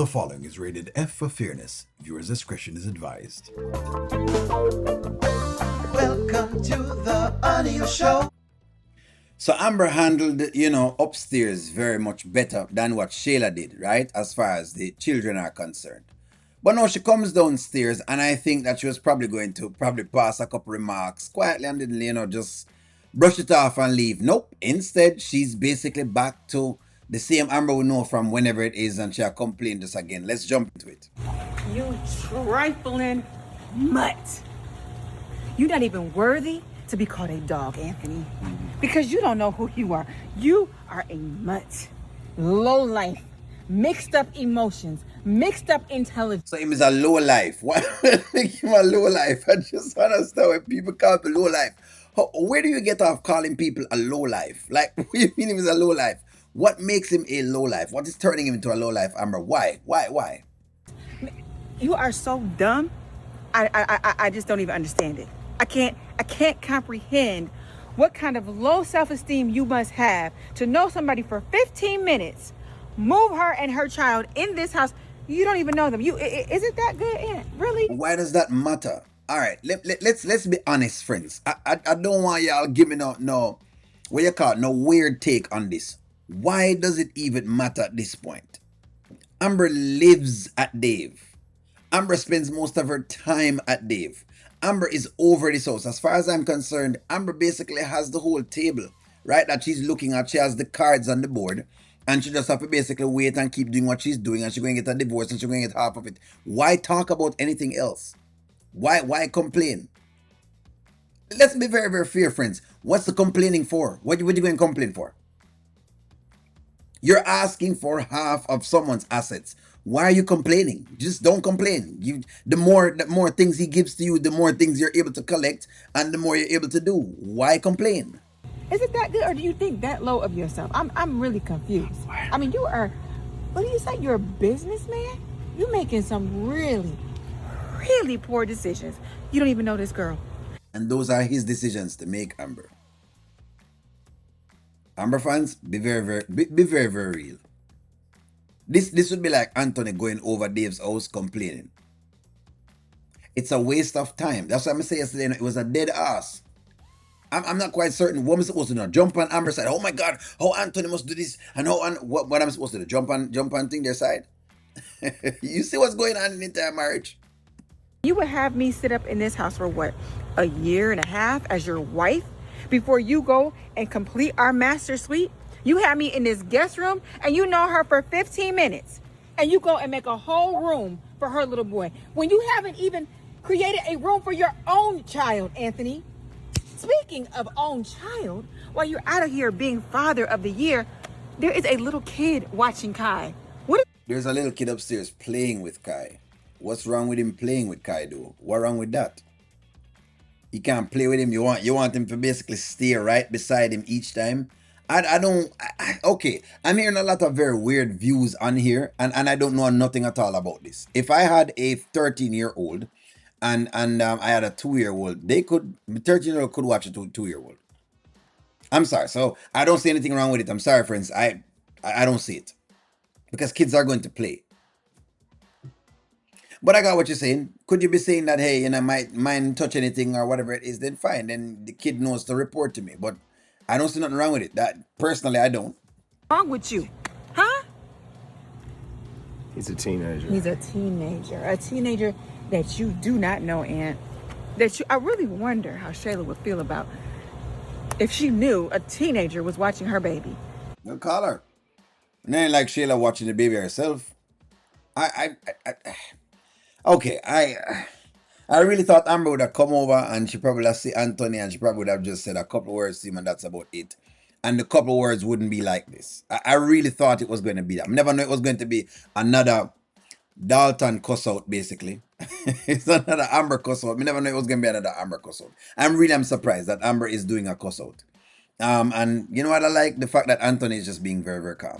The following is rated F for fairness. Viewers' discretion is advised. Welcome to the audio show. So Amber handled, upstairs very much better than what Shayla did, right? As far as the children are concerned. But now she comes downstairs, and I think that she was probably going to pass a couple remarks quietly and didn't, just brush it off and leave. Nope. Instead, she's basically back to the same Amber we know from whenever it is, and she'll complain just again. Let's jump into it. You trifling mutt. You're not even worthy to be called a dog, Anthony. Because you don't know who you are. You are a mutt. Low life. Mixed up emotions. Mixed up intelligence. So him is a low life. Why make him a low life? I just understand when people call him a low life. Where do you get off calling people a low life? Like, what do you mean him is a low life? What makes him a low life? What is turning him into a low life, Amber? Why? You are so dumb. I just don't even understand it. I can't comprehend what kind of low self-esteem you must have to know somebody for 15 minutes, move her and her child in this house. You don't even know them. Is it that good, Aunt? Really? Why does that matter? All right, let's be honest, friends. I don't want y'all give me no what you call it, no weird take on this. Why does it even matter at this point? Amber lives at Dave. Amber spends most of her time at Dave. Amber is over this house. As far as I'm concerned, Amber basically has the whole table, right, that she's looking at. She has the cards on the board, and she just have to basically wait and keep doing what she's doing, and she's going to get a divorce, and she's going to get half of it. Why talk about anything else? Why complain? Let's be very, very fair, friends. What's the complaining for? What you going to complain for? You're asking for half of someone's assets. Why are you complaining? Just don't complain. The more things he gives to you, the more things you're able to collect, and the more you're able to do. Why complain? Is it that good, or do you think that low of yourself? I'm really confused. I mean, you are, what do you say? You're a businessman? You're making some really, really poor decisions. You don't even know this girl. And those are his decisions to make, Amber. Amber fans, be very, very real. This would be like Anthony going over Dave's house complaining. It's a waste of time. That's what I'm saying yesterday. It was a dead ass. I'm not quite certain what I'm supposed to do. Jump on Amber's side. Oh my God, how Anthony must do this, and what I'm supposed to do? Jump on thing their side. You see what's going on in the entire marriage? You would have me sit up in this house for what, a year and a half as your wife before you go and complete our master suite? You have me in this guest room and you know her for 15 minutes and you go and make a whole room for her little boy when you haven't even created a room for your own child, Anthony. Speaking of own child, while you're out of here being father of the year, there is a little kid watching Kai. There's a little kid upstairs playing with Kai. What's wrong with him playing with Kai, though? What wrong with that? You can't play with him. You want him to basically stay right beside him each time. Okay, I'm hearing a lot of very weird views on here, and I don't know nothing at all about this. If I had a 13-year-old and I had a 2-year-old, the 13-year-old could watch a 2-year-old. I'm sorry, so I don't see anything wrong with it. I'm sorry, friends. I don't see it. Because kids are going to play. But I got what you're saying. Could you be saying that, hey, might mind touch anything or whatever it is, then fine. Then the kid knows to report to me. But I don't see nothing wrong with it. That personally, I don't. Wrong with you? Huh? He's a teenager. He's a teenager. A teenager that you do not know, Aunt. I really wonder how Shayla would feel about if she knew a teenager was watching her baby. Well, call her. And then like Shayla watching the baby herself. Okay, I really thought Amber would have come over and she probably have seen Anthony and she probably would have just said a couple words to him and that's about it. And the couple words wouldn't be like this. I really thought it was going to be that. I never knew it was going to be another Dalton cuss out, basically. It's another Amber cuss out. I never knew it was going to be another Amber cuss out. I'm surprised that Amber is doing a cuss out. And you know what I like? The fact that Anthony is just being very, very calm.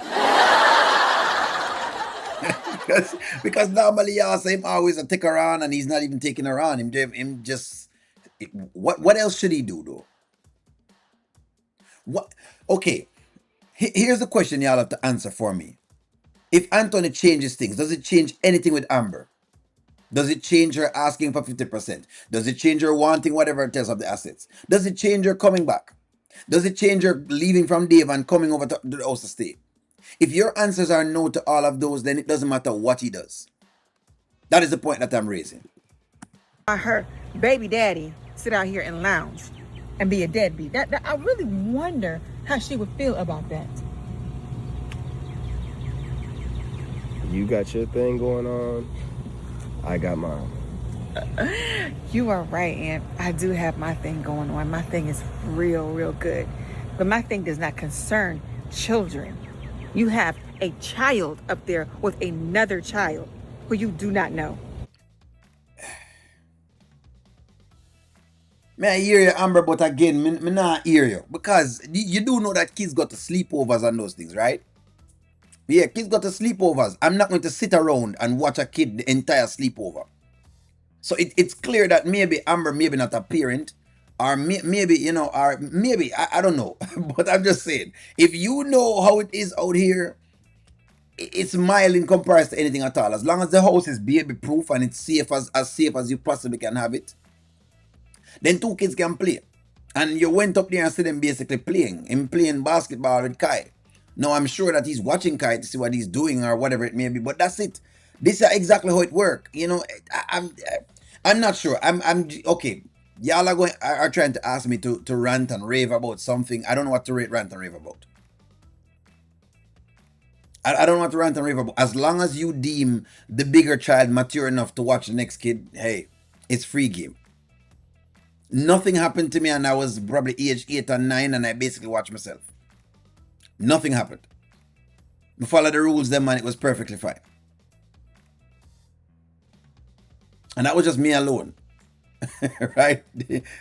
because normally y'all say him always a take her on and he's not even taking her on. Him just what else should he do though? What? Okay, here's the question y'all have to answer for me. If Anthony changes things, does it change anything with Amber? Does it change her asking for 50%? Does it change her wanting whatever it is of the assets? Does it change her coming back? Does it change her leaving from Dave and coming over to the house to stay? If your answers are no to all of those, then it doesn't matter what he does. That is the point that I'm raising. Her baby daddy sit out here and lounge and be a deadbeat. That I really wonder how she would feel about that. You got your thing going on. I got mine. You are right, Aunt. I do have my thing going on. My thing is real good. But my thing does not concern children. You have a child up there with another child who you do not know. May I hear you, Amber, but again, me not hear you. Because you do know that kids got to sleepovers and those things, right? Yeah, kids got to sleepovers. I'm not going to sit around and watch a kid the entire sleepover. So it's clear that maybe Amber, maybe not a parent, or maybe, you know, or maybe, I don't know. But I'm just saying, if you know how it is out here, it's mild in comparison to anything at all. As long as the house is baby proof and it's safe as safe as you possibly can have it, then two kids can play. And you went up there and see them basically playing basketball with Kai. Now I'm sure that he's watching Kai to see what he's doing or whatever it may be, but that's it. This is exactly how it works. You know, I'm not sure. I'm okay. Y'all are trying to ask me to rant and rave about something. I don't know what to rant and rave about. I don't know what to rant and rave about. As long as you deem the bigger child mature enough to watch the next kid, hey, it's free game. Nothing happened to me and I was probably age 8 or 9 and I basically watched myself. Nothing happened. I followed the rules then, man. It was perfectly fine. And that was just me alone. Right?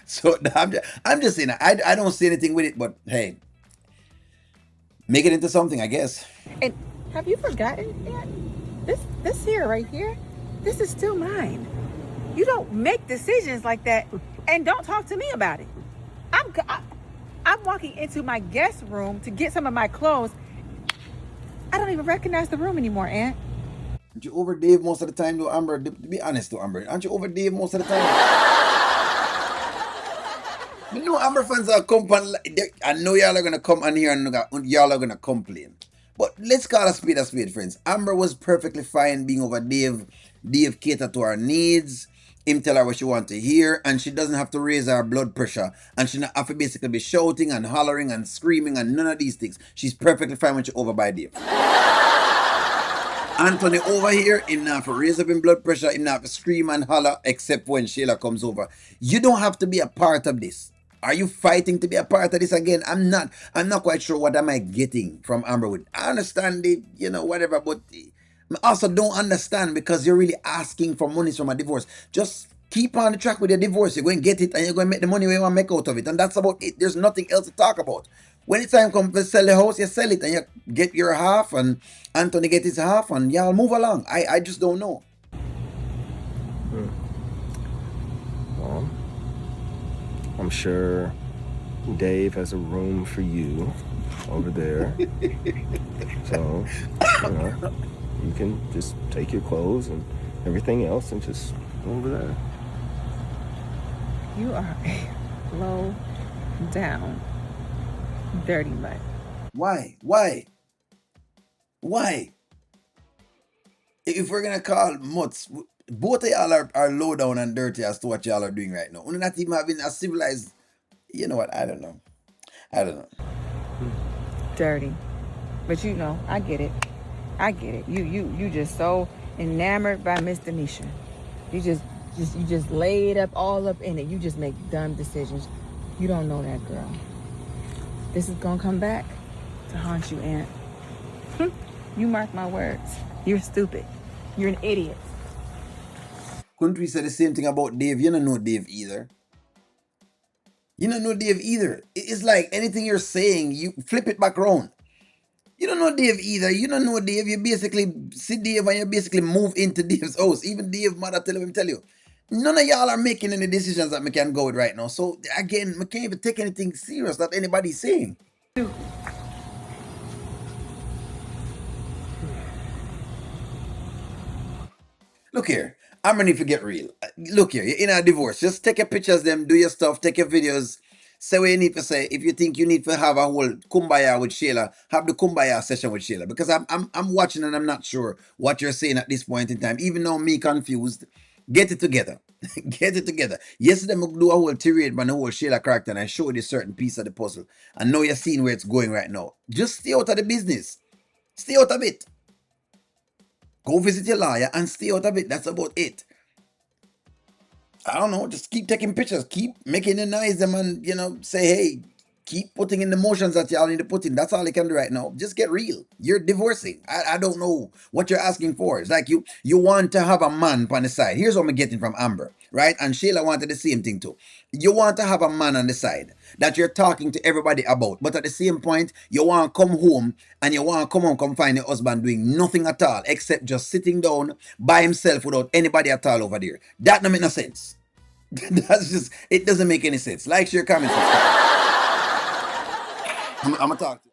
So I'm just saying, I don't see anything with it, but hey, make it into something, I guess. And have you forgotten yet? This here, right here, this is still mine. You don't make decisions like that and don't talk to me about it. I'm walking into my guest room to get some of my clothes. I don't even recognize the room anymore, Aunt. Aren't you over Dave most of the time, though, Amber? To be honest, though, Amber, aren't you over Dave most of the time? You know, Amber fans are I know y'all are gonna come on here and y'all are gonna complain. But let's call a spade, friends. Amber was perfectly fine being over Dave. Dave catered to her needs. Him tell her what she want to hear, and she doesn't have to raise her blood pressure, and she not have to basically be shouting and hollering and screaming and none of these things. She's perfectly fine when she over by Dave. Anthony over here, him not have to raise up in blood pressure, him not have to scream and holler, except when Shayla comes over. You don't have to be a part of this. Are you fighting to be a part of this again? I'm not quite sure what am I getting from Amberwood. I understand it, you know, whatever, but I also don't understand because you're really asking for money from a divorce. Just keep on the track with your divorce. You're going to get it and you're going to make the money you want to make out of it. And that's about it. There's nothing else to talk about. When it's time comes to sell the house, you sell it and you get your half and Anthony get his half and y'all move along. I just don't know. Well, I'm sure Dave has a room for you over there. So, you know, you can just take your clothes and everything else and just go over there. You are a low down dirty mutt. Why? If we're gonna call mutts, both of y'all are low down and dirty as to what y'all are doing right now. We're not even having a civilized, you know what, I don't know. Dirty. But you know, I get it. You just so enamored by Miss Denisha. You just laid up all up in it. You just make dumb decisions. You don't know that girl. This is gonna come back to haunt you, Aunt. You mark my words. You're stupid. You're an idiot. Country said the same thing about Dave. You don't know Dave either. It's like anything you're saying, you flip it back around. You don't know Dave either. You don't know Dave. You basically see Dave and you basically move into Dave's house. Even Dave mother tell you. None of y'all are making any decisions that me can go with right now. So again, me can't even take anything serious that anybody's saying. Look here, I'm ready to get real. Look here, you're in a divorce. Just take your pictures, them, do your stuff, take your videos. Say what you need to say. If you think you need to have a whole kumbaya with Sheila, have the kumbaya session with Sheila. Because I'm watching and I'm not sure what you're saying at this point in time. Even though me confused, get it together. Get it together. Yesterday, I do a whole tirade on the whole Sheila character and I showed you a certain piece of the puzzle. And now you're seeing where it's going right now. Just stay out of the business. Stay out of it. Go visit your lawyer and stay out of it. That's about it. I don't know. Just keep taking pictures. Keep making the noise them and, say, hey, keep putting in the motions that y'all need to put in. That's all you can do right now. Just get real. You're divorcing. I don't know what you're asking for. It's like you want to have a man on the side. Here's what I'm getting from Amber, right? And Sheila wanted the same thing too. You want to have a man on the side that you're talking to everybody about. But at the same point, you want to come home and you want to come find your husband doing nothing at all except just sitting down by himself without anybody at all over there. That don't make no sense. That's just, it doesn't make any sense. Like, share, comment, subscribe. I'm gonna talk to you.